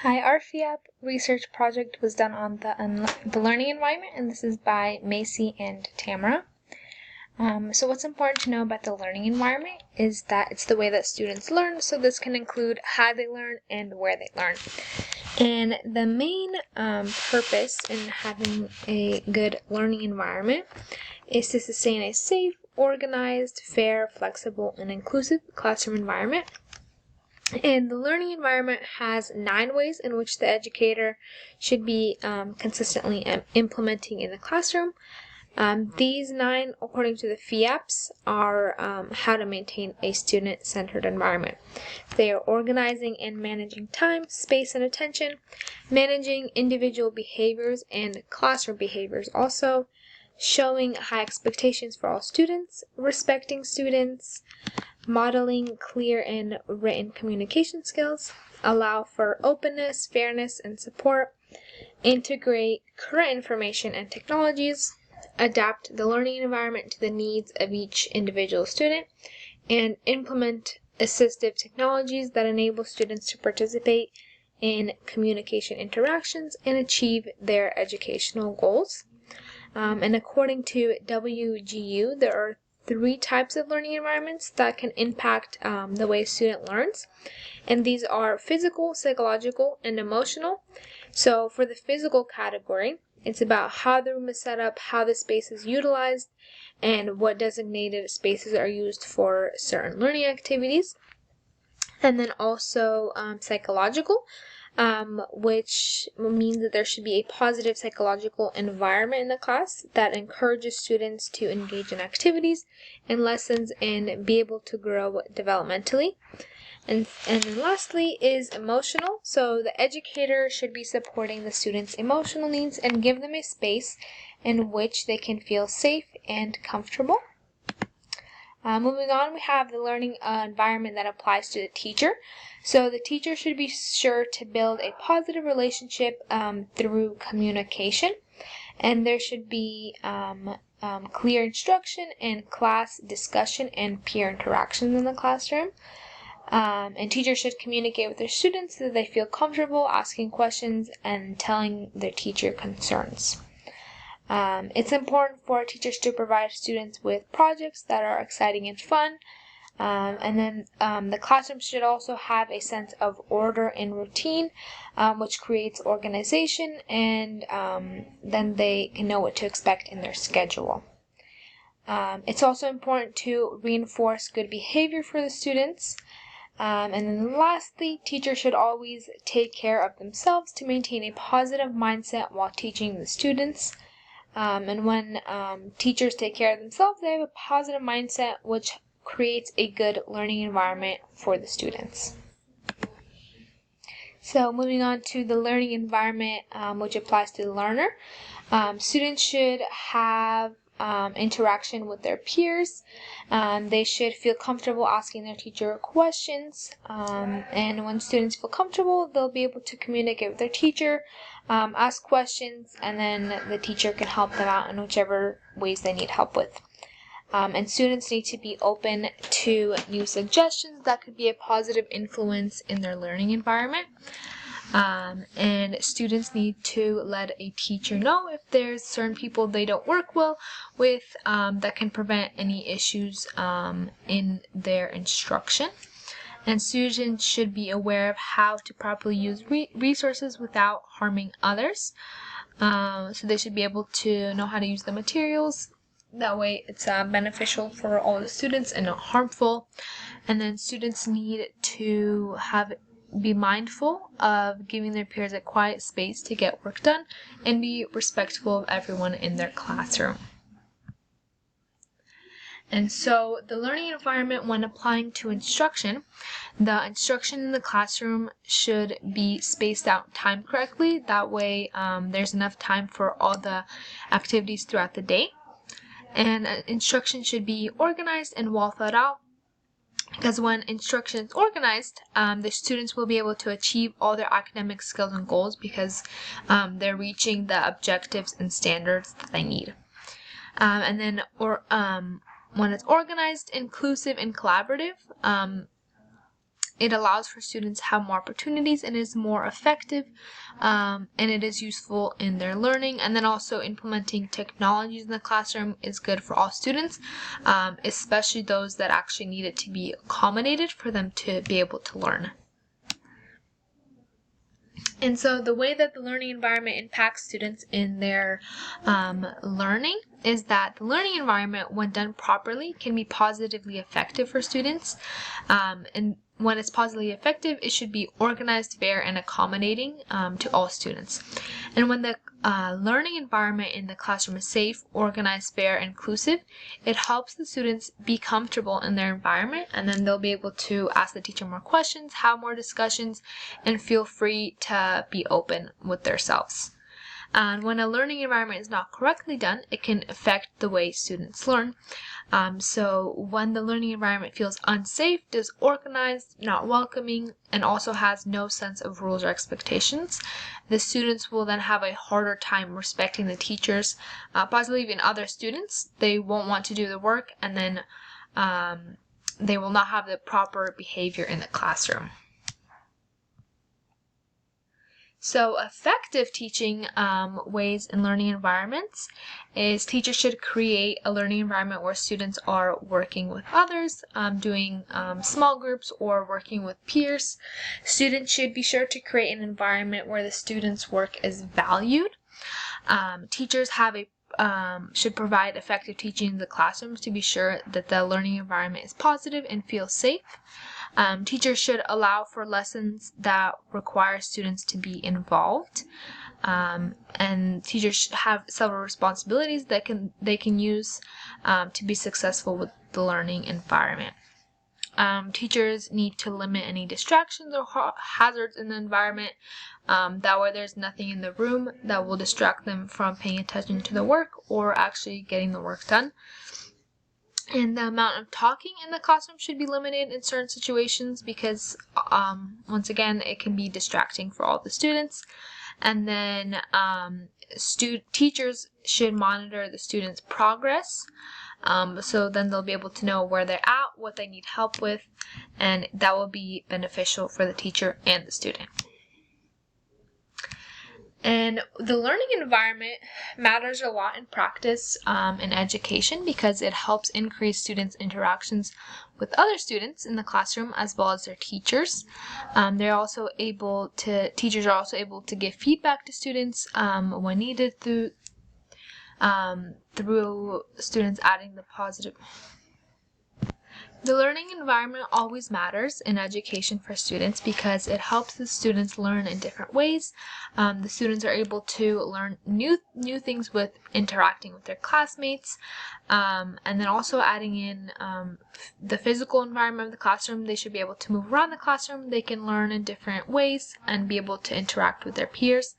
Hi, our FIAP research project was done on the learning environment, and this is by Macy and Tamara. So what's important to know about the learning environment is that it's the way that students learn, so this can include how they learn and where they learn. And the main purpose in having a good learning environment is to sustain a safe, organized, fair, flexible, and inclusive classroom environment. And the learning environment has 9 ways in which the educator should be consistently implementing in the classroom. These 9, according to the FIAPs, are how to maintain a student-centered environment. They are organizing and managing time, space, and attention, managing individual behaviors and classroom behaviors also, showing high expectations for all students, respecting students, modeling clear and written communication skills, allow for openness, fairness, and support, integrate current information and technologies, adapt the learning environment to the needs of each individual student, and implement assistive technologies that enable students to participate in communication interactions and achieve their educational goals. And according to WGU, there are 3 types of learning environments that can impact the way a student learns, and these are physical, psychological, and emotional. So for the physical category, it's about how the room is set up, how the space is utilized, and what designated spaces are used for certain learning activities. And then also psychological, which means that there should be a positive psychological environment in the class that encourages students to engage in activities and lessons and be able to grow developmentally. And then lastly is emotional. So the educator should be supporting the students' emotional needs and give them a space in which they can feel safe and comfortable. Moving on, we have the learning environment that applies to the teacher. So the teacher should be sure to build a positive relationship through communication, and there should be clear instruction and class discussion and peer interactions in the classroom. And teachers should communicate with their students so that they feel comfortable asking questions and telling their teacher concerns. It's important for teachers to provide students with projects that are exciting and fun. And then the classroom should also have a sense of order and routine, which creates organization, and then they can know what to expect in their schedule. It's also important to reinforce good behavior for the students. And then lastly, teachers should always take care of themselves to maintain a positive mindset while teaching the students. And when teachers take care of themselves, they have a positive mindset, which creates a good learning environment for the students. So moving on to the learning environment, which applies to the learner. Students should have interaction with their peers. They should feel comfortable asking their teacher questions. And when students feel comfortable, they'll be able to communicate with their teacher, ask questions, and then the teacher can help them out in whichever ways they need help with. And students need to be open to new suggestions that could be a positive influence in their learning environment. And students need to let a teacher know if there's certain people they don't work well with that can prevent any issues in their instruction. And students should be aware of how to properly use resources without harming others. So they should be able to know how to use the materials. That way it's beneficial for all the students and not harmful. And then students need to be mindful of giving their peers a quiet space to get work done and be respectful of everyone in their classroom. And so the learning environment, when applying to instruction, the instruction in the classroom should be spaced out time correctly. That way there's enough time for all the activities throughout the day. And instruction should be organized and well thought out, because when instruction is organized, the students will be able to achieve all their academic skills and goals because they're reaching the objectives and standards that they need. And then when it's organized, inclusive, and collaborative, it allows for students to have more opportunities and is more effective, and it is useful in their learning. And then also implementing technologies in the classroom is good for all students, especially those that actually need it to be accommodated for them to be able to learn. And so the way that the learning environment impacts students in their learning is that the learning environment, when done properly, can be positively effective for students. And when it's positively effective, it should be organized, fair, and accommodating to all students. And when the learning environment in the classroom is safe, organized, fair, and inclusive, it helps the students be comfortable in their environment, and then they'll be able to ask the teacher more questions, have more discussions, and feel free to be open with themselves. And when a learning environment is not correctly done, it can affect the way students learn. So when the learning environment feels unsafe, disorganized, not welcoming, and also has no sense of rules or expectations, the students will then have a harder time respecting the teachers, possibly even other students. They won't want to do the work, and then they will not have the proper behavior in the classroom. So effective teaching ways in learning environments is teachers should create a learning environment where students are working with others, doing small groups, or working with peers. Students should be sure to create an environment where the students' work is valued. Teachers should provide effective teaching in the classrooms to be sure that the learning environment is positive and feels safe. Teachers should allow for lessons that require students to be involved, and teachers should have several responsibilities that they can use to be successful with the learning environment. Teachers need to limit any distractions or hazards in the environment. That way there's nothing in the room that will distract them from paying attention to the work or actually getting the work done. And the amount of talking in the classroom should be limited in certain situations because, once again, it can be distracting for all the students. And then teachers should monitor the students' progress. So then they'll be able to know where they're at, what they need help with, and that will be beneficial for the teacher and the student. And the learning environment matters a lot in practice in education because it helps increase students' interactions with other students in the classroom as well as their teachers. Teachers are also able to give feedback to students when needed through students adding the positive. The learning environment always matters in education for students because it helps the students learn in different ways. The students are able to learn new things with interacting with their classmates, and then also adding in the physical environment of the classroom. They should be able to move around the classroom. They can learn in different ways and be able to interact with their peers.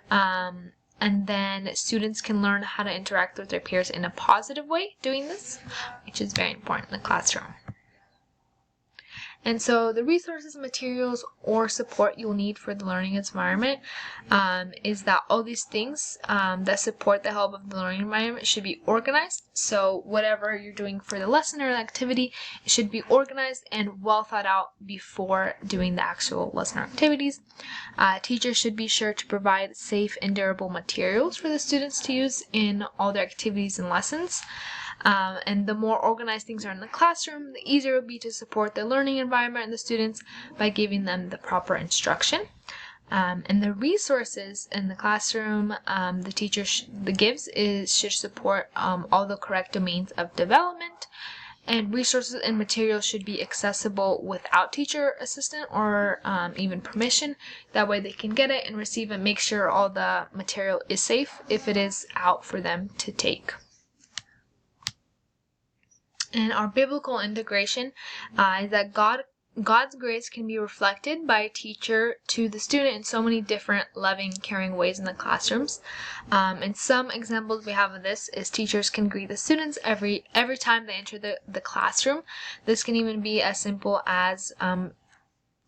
And then students can learn how to interact with their peers in a positive way doing this, which is very important in the classroom. And so the resources, materials, or support you'll need for the learning environment is that all these things that support the help of the learning environment should be organized. So whatever you're doing for the lesson or the activity, it should be organized and well thought out before doing the actual lesson or activities. Teachers should be sure to provide safe and durable materials for the students to use in all their activities and lessons. And the more organized things are in the classroom, the easier it will be to support the learning environment and the students by giving them the proper instruction. And the resources in the classroom the teacher should support all the correct domains of development. And resources and materials should be accessible without teacher assistance or even permission. That way they can get it and receive and make sure all the material is safe if it is out for them to take. And our biblical integration is that God's grace can be reflected by a teacher to the student in so many different loving, caring ways in the classrooms. And some examples we have of this is teachers can greet the students every time they enter the classroom. This can even be as simple as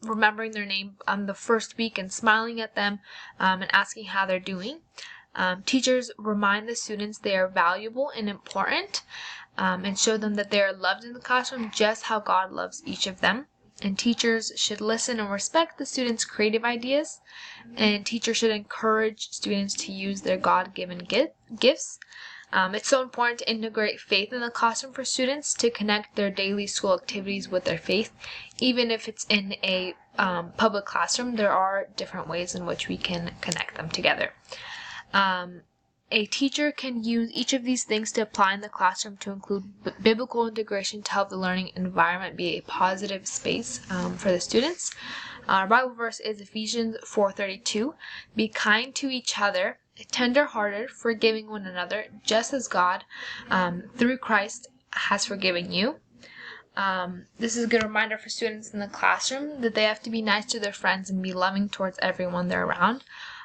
remembering their name the first week and smiling at them and asking how they're doing. Teachers remind the students they are valuable and important and show them that they are loved in the classroom just how God loves each of them. And teachers should listen and respect the students' creative ideas. And teachers should encourage students to use their God-given gifts. It's so important to integrate faith in the classroom for students to connect their daily school activities with their faith. Even if it's in a public classroom, there are different ways in which we can connect them together. A teacher can use each of these things to apply in the classroom to include biblical integration to help the learning environment be a positive space for the students. Our Bible verse is Ephesians 4:32. Be kind to each other, tender-hearted, forgiving one another, just as God, through Christ, has forgiven you. This is a good reminder for students in the classroom that they have to be nice to their friends and be loving towards everyone they're around.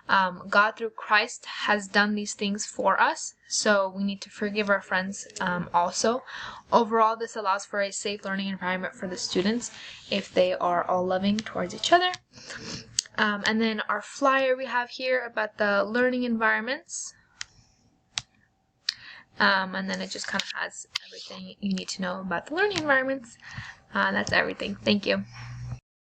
God, through Christ, has done these things for us, so we need to forgive our friends also. Overall, this allows for a safe learning environment for the students if they are all loving towards each other. And then our flyer we have here about the learning environments. And then it just kind of has everything you need to know about the learning environments. That's everything. Thank you.